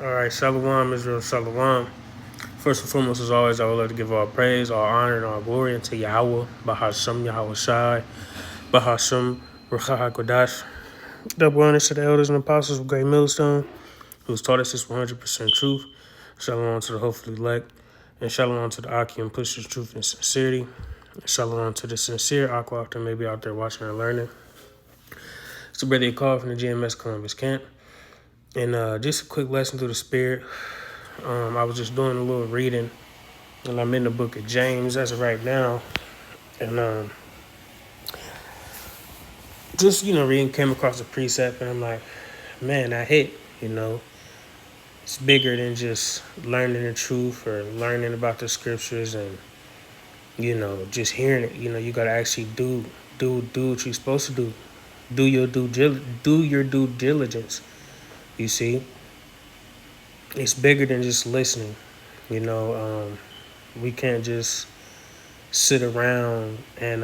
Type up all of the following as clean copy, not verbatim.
All right, Shalom, Israel, Shalom. First and foremost, as always, I would like to give all praise, all honor, and all glory unto Yahweh, Bahasham Yahweh Shai, Bahasham Ruach HaKodash. Double honors to the elders and apostles of Great Millstone, who's taught us this 100% truth. Shalom to the hopefully elect, and shalom to the Aki and pushers truth and sincerity. And shalom to the sincere Aqua that may be out there watching and learning. It's a brother call from the GMS Columbus camp. And just a quick lesson through the spirit. I was just doing a little reading, and I'm in the book of James as of right now. And just, reading, came across a precept, and I'm like, man, that hit. It's bigger than just learning the truth or learning about the scriptures and, just hearing it. You got to actually do what you're supposed to do. Do your due diligence. You see, it's bigger than just listening. We can't just sit around and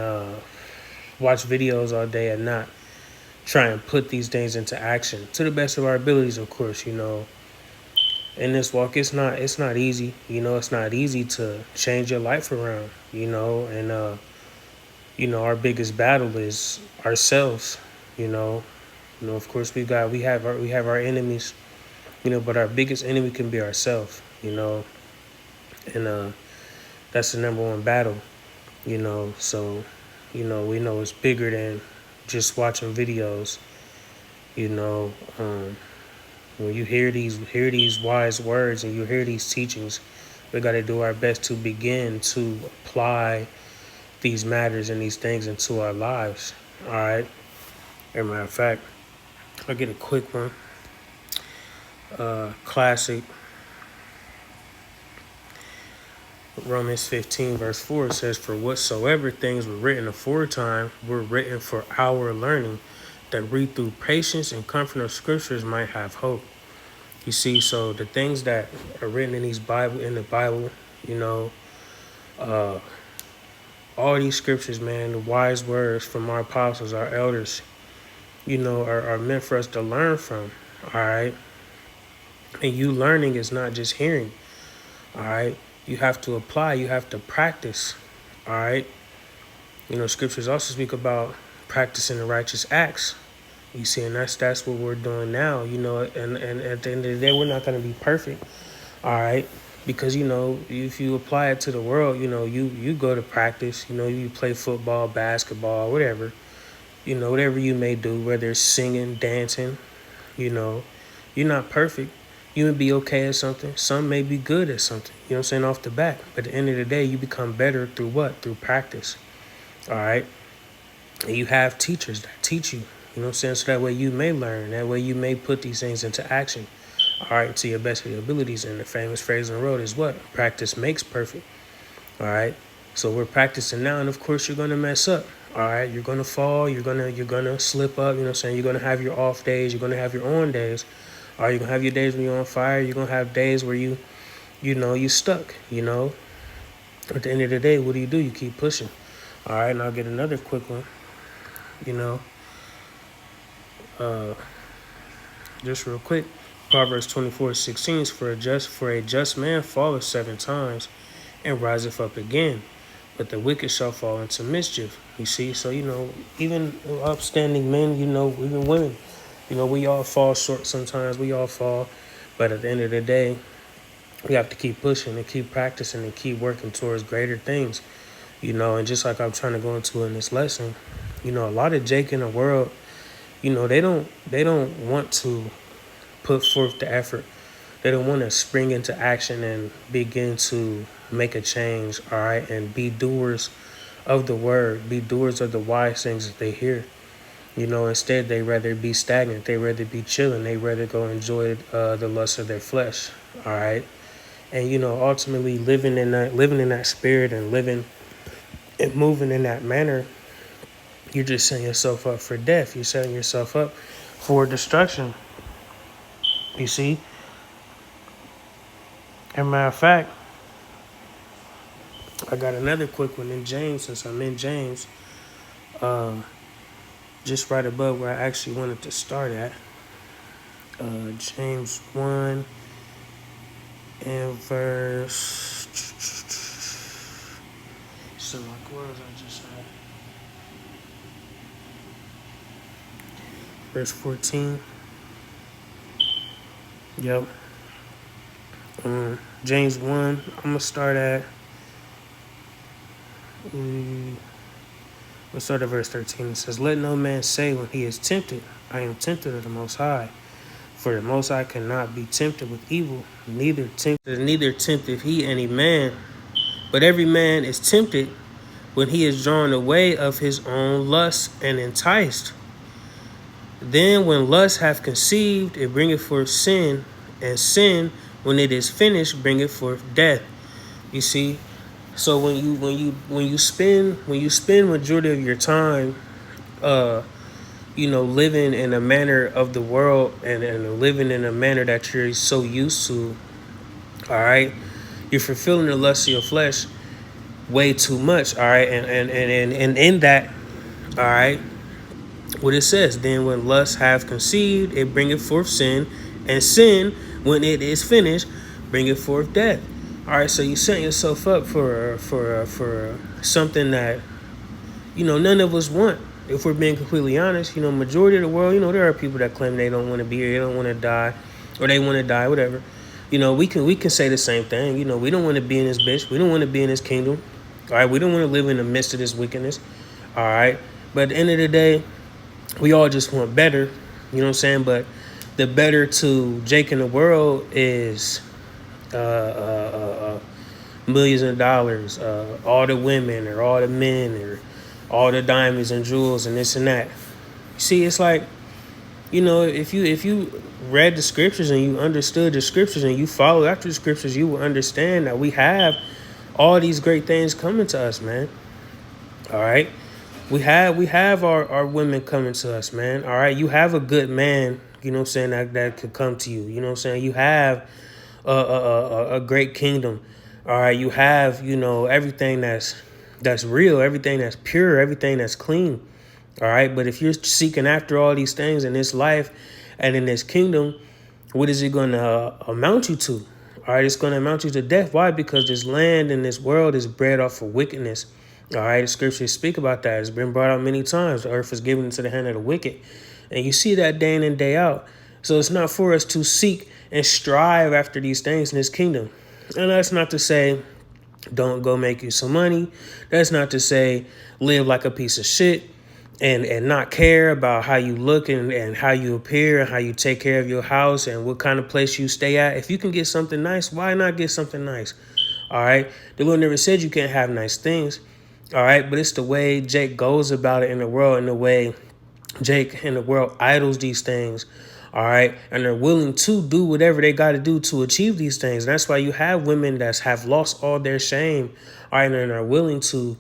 watch videos all day and not try and put these things into action to the best of our abilities. Of course, in this walk, it's not easy. It's not easy to change your life around. And our biggest battle is ourselves. Of course, we have our enemies. But our biggest enemy can be ourselves. And that's the number one battle. So we know it's bigger than just watching videos. you know when you hear these wise words and you hear these teachings, we got to do our best to begin to apply these matters and these things into our lives. All right. As a matter of fact, I'll get a quick one. Classic. Romans 15 verse 4 says, "For whatsoever things were written aforetime were written for our learning, that we through patience and comfort of scriptures might have hope." You see, so the things that are written in the Bible, uh, all these scriptures, man, the wise words from our apostles, our elders, are meant for us to learn from. All right. And you learning is not just hearing. All right. You have to apply, you have to practice. All right. Scriptures also speak about practicing the righteous acts. You see, and that's what we're doing now, and at the end of the day, we're not going to be perfect. All right. Because, if you apply it to the world, you go to practice, you play football, basketball, whatever, whatever you may do, whether it's singing, dancing, you're not perfect. You may be okay at something. Some may be good at something, off the bat. But at the end of the day, you become better through what? Through practice. All right. And you have teachers that teach you, So that way you may learn. That way you may put these things into action. All right. To your best of your abilities. And the famous phrase on the road is what? Practice makes perfect. All right. So we're practicing now. And of course, you're going to mess up. All right. You're going to fall. You're going to slip up. You're going to have your off days. You're going to have your on days. All right. You're going to have your days when you're on fire. You're going to have days where you stuck, At the end of the day, what do? You keep pushing. All right. And I'll get another quick one, just real quick. Proverbs 24:16 is for a just man falleth 7 times and riseth up again, but the wicked shall fall into mischief. You see, so even upstanding men, even women, we all fall short sometimes. We all fall, but at the end of the day, we have to keep pushing and keep practicing and keep working towards greater things. And just like I'm trying to go into in this lesson, a lot of Jake in the world, they don't want to put forth the effort. They don't want to spring into action and begin to make a change, all right, and be doers of the word, be doers of the wise things that they hear. Instead they rather be stagnant, they rather be chilling, they rather go enjoy the lust of their flesh, all right. And ultimately living in that spirit and living and moving in that manner, you're just setting yourself up for death. You're setting yourself up for destruction. You see? As a matter of fact, I got another quick one in James, since I'm in James. Just right above where I actually wanted to start at. James 1. in verse. So, like, where was I just at? Verse 14. Yep. James 1. I'm going to start at. Let's start at verse 13. It says, "Let no man say when he is tempted, I am tempted of the Most High. For the Most High cannot be tempted with evil, neither tempted he any man. But every man is tempted when he is drawn away of his own lust and enticed. Then when lust hath conceived, it bringeth forth sin, and sin, when it is finished, bringeth forth death." You see, so when you spend majority of your time, living in a manner of the world and living in a manner that you're so used to, all right, you're fulfilling the lust of your flesh way too much, all right, and in that, all right, what it says, then when lust have conceived, it bringeth forth sin, and sin, when it is finished, bringeth forth death. All right, so you set yourself up for something that none of us want. If we're being completely honest, majority of the world, there are people that claim they don't want to be here, they don't want to die, or they want to die, whatever. We can say the same thing. We don't want to be in this bitch. We don't want to be in this kingdom. All right, we don't want to live in the midst of this wickedness. All right, but at the end of the day, we all just want better. You know what I'm saying? But the better to Jake in the world is millions of dollars, all the women or all the men or all the diamonds and jewels and this and that. See, it's like, if you read the scriptures and you understood the scriptures and you follow after the scriptures, you will understand that we have all these great things coming to us, man. All right. We have our women coming to us, man. All right. You have a good man, that could come to you. You know what I'm saying? You have a great kingdom. All right. You have, everything that's real, everything that's pure, everything that's clean. All right. But if you're seeking after all these things in this life and in this kingdom, what is it going to amount you to? All right. It's going to amount you to death. Why? Because this land and this world is bred off of wickedness. All right. The scriptures speak about that. It's been brought out many times. The earth is given into the hand of the wicked. And you see that day in and day out. So it's not for us to seek and strive after these things in this kingdom. And that's not to say don't go make you some money. That's not to say live like a piece of shit and not care about how you look and how you appear and how you take care of your house and what kind of place you stay at. If you can get something nice, why not get something nice? All right. The Lord never said you can't have nice things. All right. But it's the way Jake goes about it in the world and the way Jake in the world idols these things. All right. And they're willing to do whatever they got to do to achieve these things. And that's why you have women that have lost all their shame. All right. And are willing to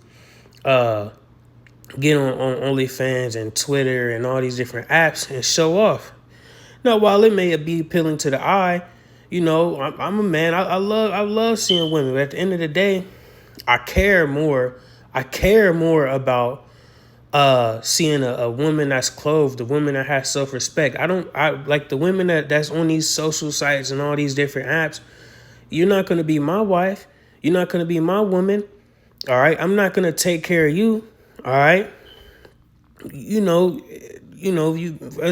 get on OnlyFans and Twitter and all these different apps and show off. Now, while it may be appealing to the eye, I'm a man. I love seeing women. But at the end of the day, I care more about seeing a woman that's clothed, a woman that has self-respect. I like the women that's on these social sites and all these different apps. You're not going to be my wife. You're not going to be my woman. All right. I'm not going to take care of you. All right. Us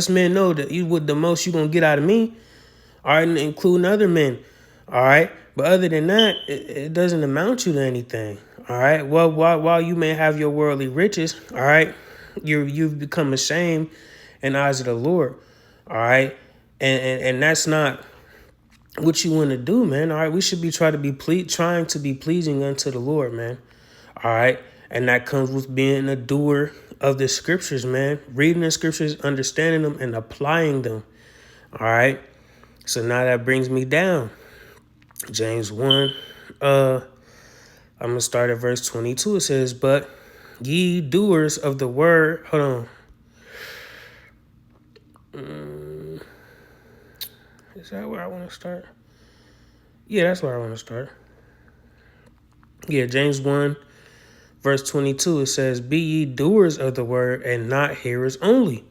men know that the most you're going to get out of me. All right. Including other men. All right. But other than that, it doesn't amount you to anything. All right. Well, while you may have your worldly riches, all right, you've become ashamed in the eyes of the Lord. All right. And that's not what you want to do, man. All right. We should be trying to be pleasing unto the Lord, man. All right. And that comes with being a doer of the scriptures, man. Reading the scriptures, understanding them, and applying them. All right. So now that brings me down. James 1. I'm going to start at verse 22. It says, "But ye doers of the word." Hold on. Is that where I want to start? Yeah, that's where I want to start. Yeah, James 1. Verse 22, it says, "Be ye doers of the word and not hearers only,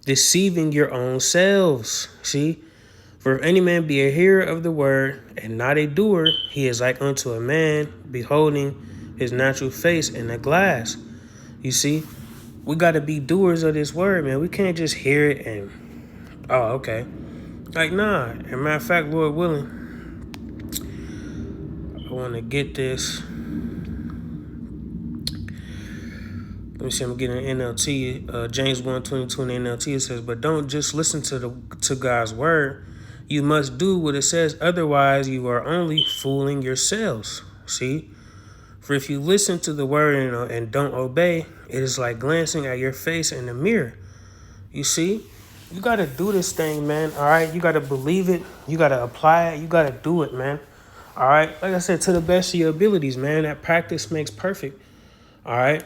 deceiving your own selves." See, For if any man be a hearer of the word and not a doer, he is like unto a man beholding his natural face in a glass. You see, we got to be doers of this word, man. We can't just hear it and, oh, okay. Like, nah. As a matter of fact, Lord willing, I want to get this. Let me see, I'm getting an NLT. James 1:22 in the NLT, it says, but don't just listen to God's word. You must do what it says. Otherwise, you are only fooling yourselves. See? For if you listen to the word and don't obey, it is like glancing at your face in the mirror. You see? You got to do this thing, man. All right? You got to believe it. You got to apply it. You got to do it, man. All right? Like I said, to the best of your abilities, man. That practice makes perfect. All right?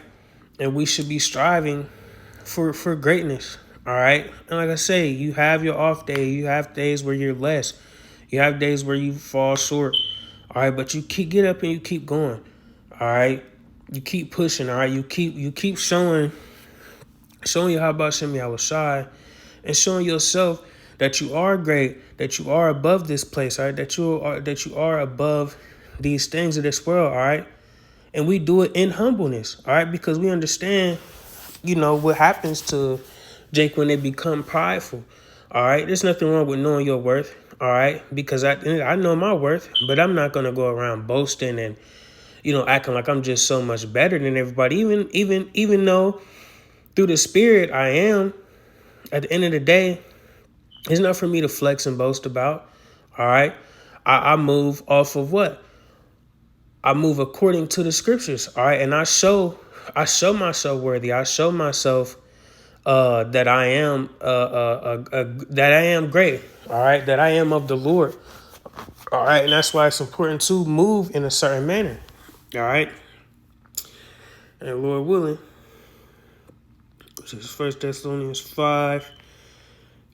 And we should be striving for greatness. All right. And like I say, you have your off day. You have days where you're less. You have days where you fall short. All right. But you get up and you keep going. All right. You keep pushing. All right. You keep showing you how about Shemi Awashai and showing yourself that you are great, that you are above this place. All right. That you are above these things of this world. All right. And we do it in humbleness, all right? Because we understand, what happens to Jake when they become prideful, all right? There's nothing wrong with knowing your worth, all right? Because I know my worth, but I'm not going to go around boasting and, acting like I'm just so much better than everybody. Even though through the Spirit I am, at the end of the day, it's not for me to flex and boast about, all right? I move off of what? I move according to the scriptures, all right, and I show myself worthy. I show myself that I am great, all right, that I am of the Lord, all right, and that's why it's important to move in a certain manner, all right, and Lord willing, this is 1 Thessalonians 5.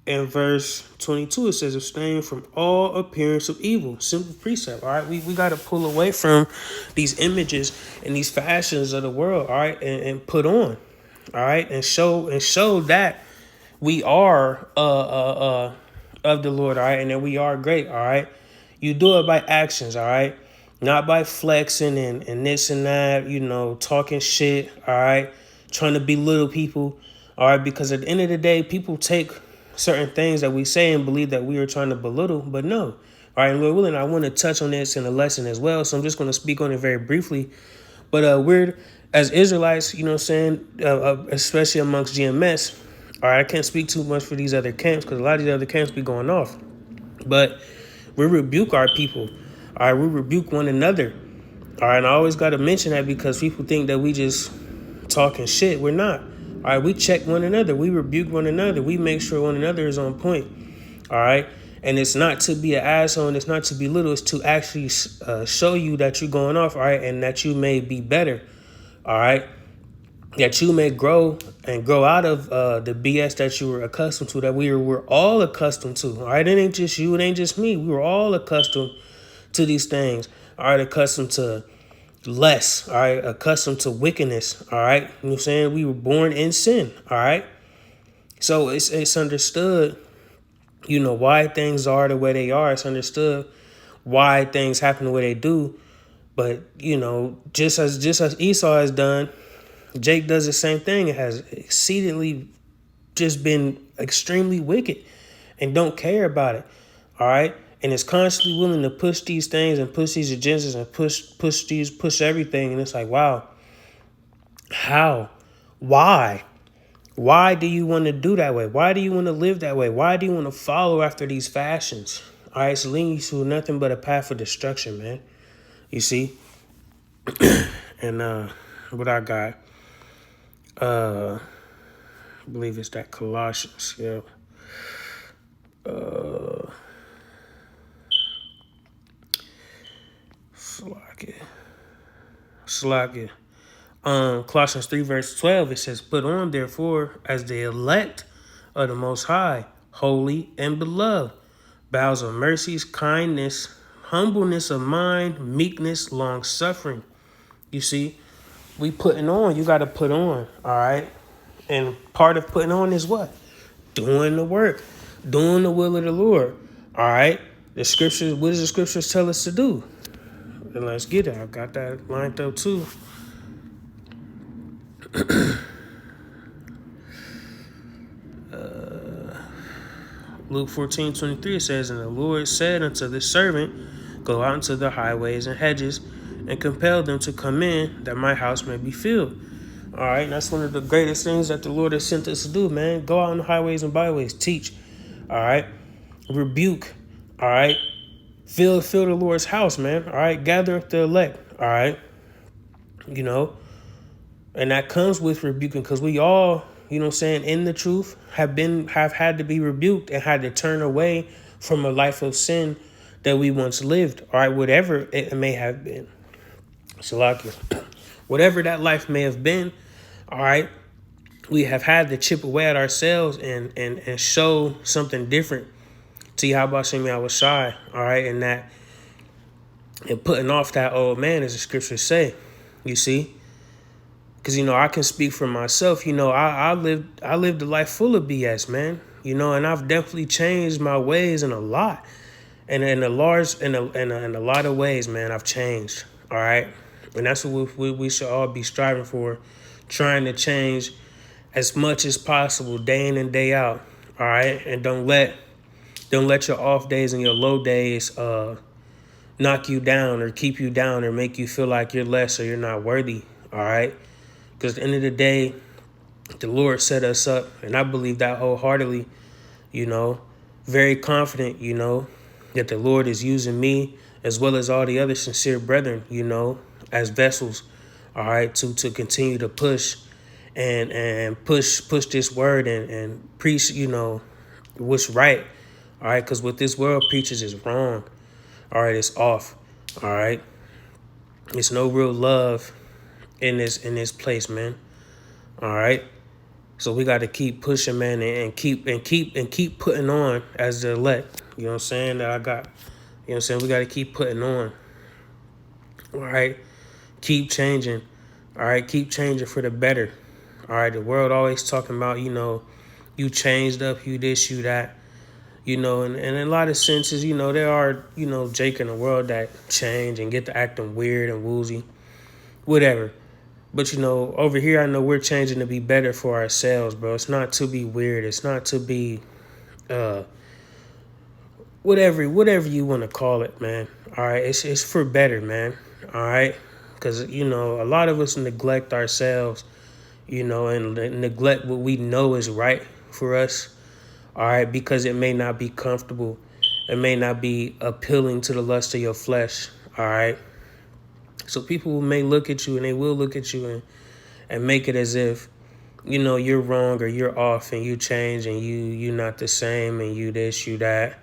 And verse 22, it says, abstain from all appearance of evil. Simple precept, all right? We got to pull away from these images and these fashions of the world, all right? And put on, all right? And show that we are of the Lord, all right? And that we are great, all right? You do it by actions, all right? Not by flexing and this and that, talking shit, all right? Trying to belittle people, all right? Because at the end of the day, people take certain things that we say and believe that we are trying to belittle, but no. All right, Lord willing, I want to touch on this in a lesson as well, so I'm just going to speak on it very briefly. But we're, as Israelites, especially amongst GMS, all right, I can't speak too much for these other camps because a lot of these other camps be going off. But we rebuke our people. All right, we rebuke one another. All right, and I always got to mention that because people think that we just talking shit. We're not. All right, we check one another. We rebuke one another. We make sure one another is on point. All right. And it's not to be an asshole and it's not to be little. It's to actually show you that you're going off. All right. And that you may be better. All right. That you may grow and grow out of the BS that you were accustomed to, that we were all accustomed to. All right. It ain't just you. It ain't just me. We were all accustomed to these things. All right. Accustomed to less, all right, accustomed to wickedness, all right, you know what I'm saying? We were born in sin, all right? So it's understood, why things are the way they are. It's understood why things happen the way they do. But, just as Esau has done, Jake does the same thing. It has exceedingly just been extremely wicked and don't care about it, all right? And is constantly willing to push these things and push these agendas and push everything. And it's like, wow, how? Why? Why do you want to do that way? Why do you want to live that way? Why do you want to follow after these fashions? All right, it's leading you to nothing but a path of destruction, man. You see? And what I got, I believe it's that Colossians, yeah. Slack it. Colossians 3 verse 12, it says, put on therefore as the elect of the Most High, holy and beloved, bowels of mercies, kindness, humbleness of mind, meekness, long suffering. You see, we putting on, you got to put on, all right? And part of putting on is what? Doing the work, doing the will of the Lord. All right. The scriptures, what does the scriptures tell us to do? And let's get it. I got that lined up too. Luke 14:23 says, "And the Lord said unto this servant, Go out into the highways and hedges, and compel them to come in, that my house may be filled." All right, and that's one of the greatest things that the Lord has sent us to do, man. Go out on the highways and byways, teach. All right, rebuke. All right, fill the Lord's house, man. All right, gather up the elect. All right, you know, and that comes with rebuking, because we all, you know what I'm saying, in the truth have had to be rebuked and had to turn away from a life of sin that we once lived. All right, whatever it may have been. Salakia. Whatever that life may have been, all right, we have had to chip away at ourselves and show something different to Yahweh Shem Yahushai, all right, and putting off that old man, as the scriptures say, you see. Because, you know, I can speak for myself. You know, I lived a life full of BS, man. You know, and I've definitely changed my ways in a lot. And in a lot of ways, man, I've changed. All right. And that's what we should all be striving for, trying to change as much as possible, day in and day out. All right. And don't let your off days and your low days knock you down or keep you down or make you feel like you're less or you're not worthy. All right. Because at the end of the day, the Lord set us up, and I believe that wholeheartedly, you know, very confident, you know, that the Lord is using me as well as all the other sincere brethren, you know, as vessels, all right, to continue to push and push this word and preach, you know, what's right, all right, because what this world preaches is wrong, all right, it's off, all right, it's no real love in this place, man. All right. So we got to keep pushing, man, and keep putting on as the elect. You know what I'm saying? That I got. You know what I'm saying? We got to keep putting on. All right. Keep changing. All right. Keep changing for the better. All right. The world always talking about, you know, you changed up, you this, you that. You know, and in a lot of senses, you know, there are, you know, Jake in the world that change and get to acting weird and woozy. Whatever. But, you know, over here, I know we're changing to be better for ourselves, bro. It's not to be weird. It's not to be whatever you want to call it, man. All right. It's for better, man. All right. Because, you know, a lot of us neglect ourselves, you know, and neglect what we know is right for us. All right. Because it may not be comfortable. It may not be appealing to the lust of your flesh. All right. So people may look at you, and they will look at you and make it as if, you know, you're wrong or you're off and you change and you're not the same and you this, you that.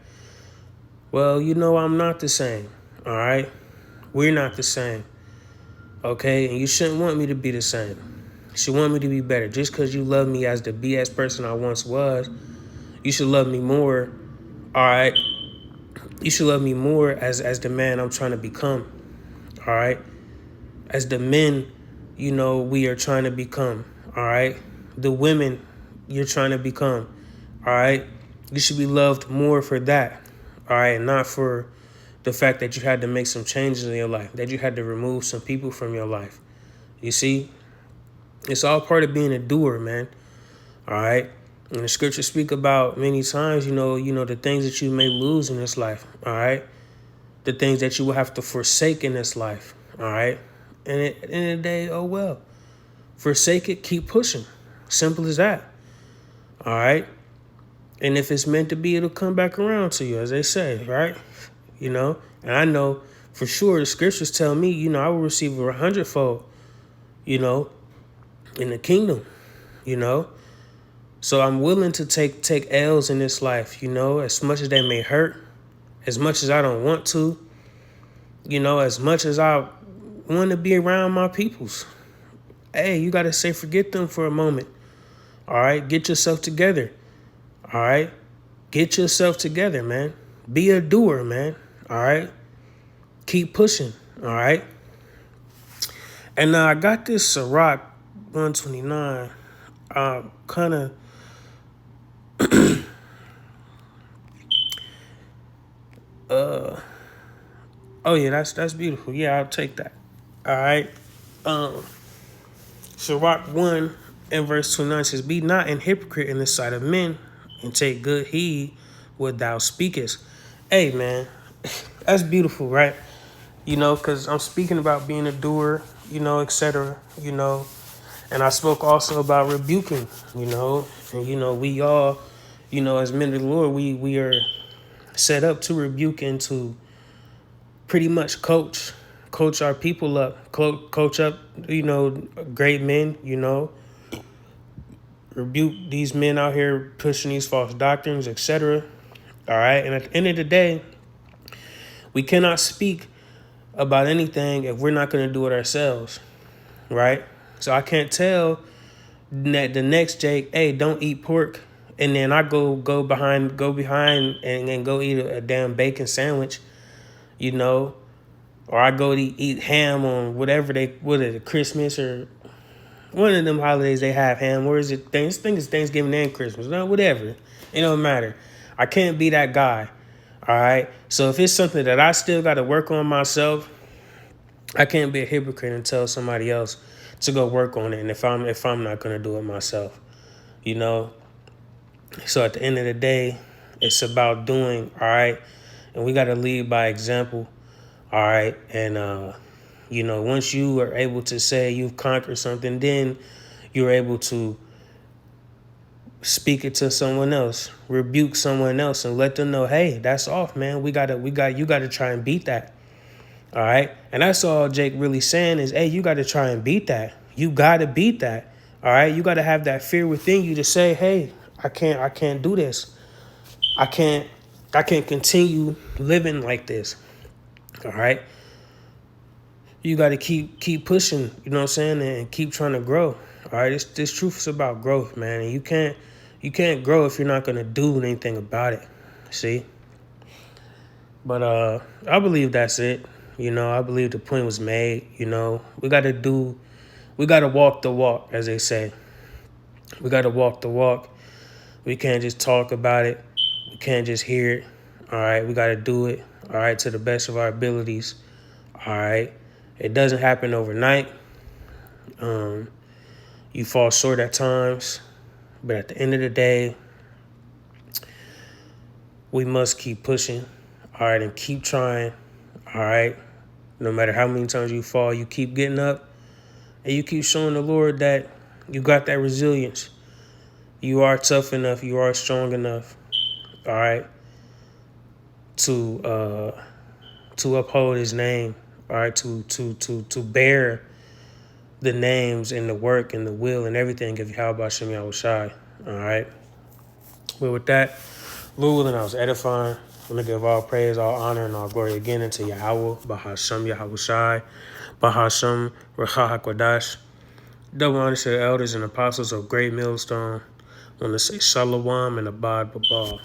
Well, you know, I'm not the same. All right. We're not the same. Okay. And you shouldn't want me to be the same. You should want me to be better. Just because you love me as the BS person I once was, you should love me more. All right. You should love me more as the man I'm trying to become. All right. As the men, you know, we are trying to become, all right? The women you're trying to become, all right? You should be loved more for that, all right? Not for the fact that you had to make some changes in your life, that you had to remove some people from your life. You see? It's all part of being a doer, man, all right? And the scriptures speak about many times, you know, the things that you may lose in this life, all right? The things that you will have to forsake in this life, all right? And at the end of the day, oh well. Forsake it, keep pushing. Simple as that. All right? And if it's meant to be, it'll come back around to you, as they say, right? You know? And I know for sure the scriptures tell me, you know, I will receive 100-fold, you know, in the kingdom, you know? So I'm willing to take L's in this life, you know, as much as they may hurt, as much as I don't want to, you know, as much as I want to be around my peoples. Hey, you got to say forget them for a moment. All right? Get yourself together. All right? Get yourself together, man. Be a doer, man. All right? Keep pushing. All right? And I got this Ciroc 129. Kind of Oh yeah, that's beautiful. Yeah, I'll take that. All right. Um, Sirach 1 and verse 29 says, "Be not an hypocrite in the sight of men, and take good heed what thou speakest." Hey man, that's beautiful, right? Because I'm speaking about being a doer, etc. And I spoke also about rebuking, and we all, as men of the Lord, we are set up to rebuke and to pretty much coach our people up, coach up, great men, rebuke these men out here pushing these false doctrines, etc. All right, and at the end of the day, we cannot speak about anything if we're not going to do it ourselves, right? So I can't tell the next Jake, hey, don't eat pork, and then I go behind and go eat a damn bacon sandwich, you know, or I go to eat ham on what is it, Christmas or one of them holidays they have ham. Where is it? I think it's Thanksgiving and Christmas. No, whatever. It don't matter. I can't be that guy. All right. So if it's something that I still got to work on myself, I can't be a hypocrite and tell somebody else to go work on it. And if I'm not gonna do it myself, you know. So at the end of the day, it's about doing, all right, and we got to lead by example, all right. And once you are able to say you've conquered something, then you're able to speak it to someone else, rebuke someone else, and let them know, hey, that's off, man. You gotta try and beat that. All right. And that's all Jake really saying is, hey, you got to try and beat that. You got to beat that. All right. You got to have that fear within you to say, hey, I can't do this. I can't continue living like this. All right. You got to keep pushing, you know what I'm saying? And keep trying to grow. All right. This truth is about growth, man. And you can't grow if you're not going to do anything about it. See? But I believe that's it. I believe the point was made. We got to walk the walk, as they say. We got to walk the walk. We can't just talk about it. We can't just hear it. All right, we got to do it. All right, to the best of our abilities. All right, it doesn't happen overnight. You fall short at times, but at the end of the day, we must keep pushing. All right, and keep trying. All right, no matter how many times you fall, you keep getting up, and you keep showing the Lord that you got that resilience. You are tough enough. You are strong enough. All right, to uphold His name. All right, to bear the names and the work and the will and everything of Yahweh Hashem Yahushai. All right. But with that, Lord willing, I was edifying. I'm going to give all praise, all honor, and all glory again into Yahweh, Bahashem Yahushai, Bahashem Recha HaKodash. Double honor to the elders and apostles of Great Millstone. I want to say Shalom and Abad Babal.